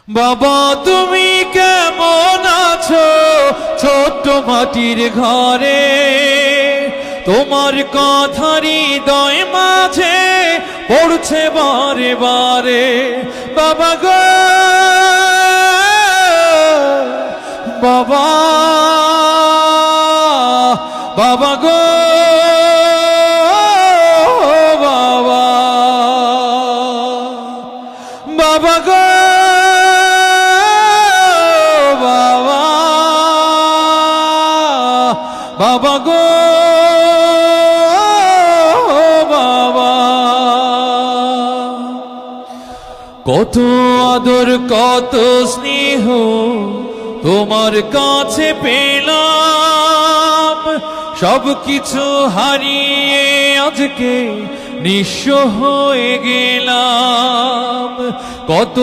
বাবা তুমি কেমন আছো ছোট্ট মাটির ঘরে, তোমার কথা হৃদয় মাঝে পড়ছে বারে বারে। বাবা গো বাবা, বাবা গো বাবা, বাবা গো বাবা, বাবা গো বাবা। কত আদর কত স্নেহ তোমার কাছে পেলাম, সব কিছু হারিয়ে আজকে নিঃস্ব হয়ে গেলাম। কত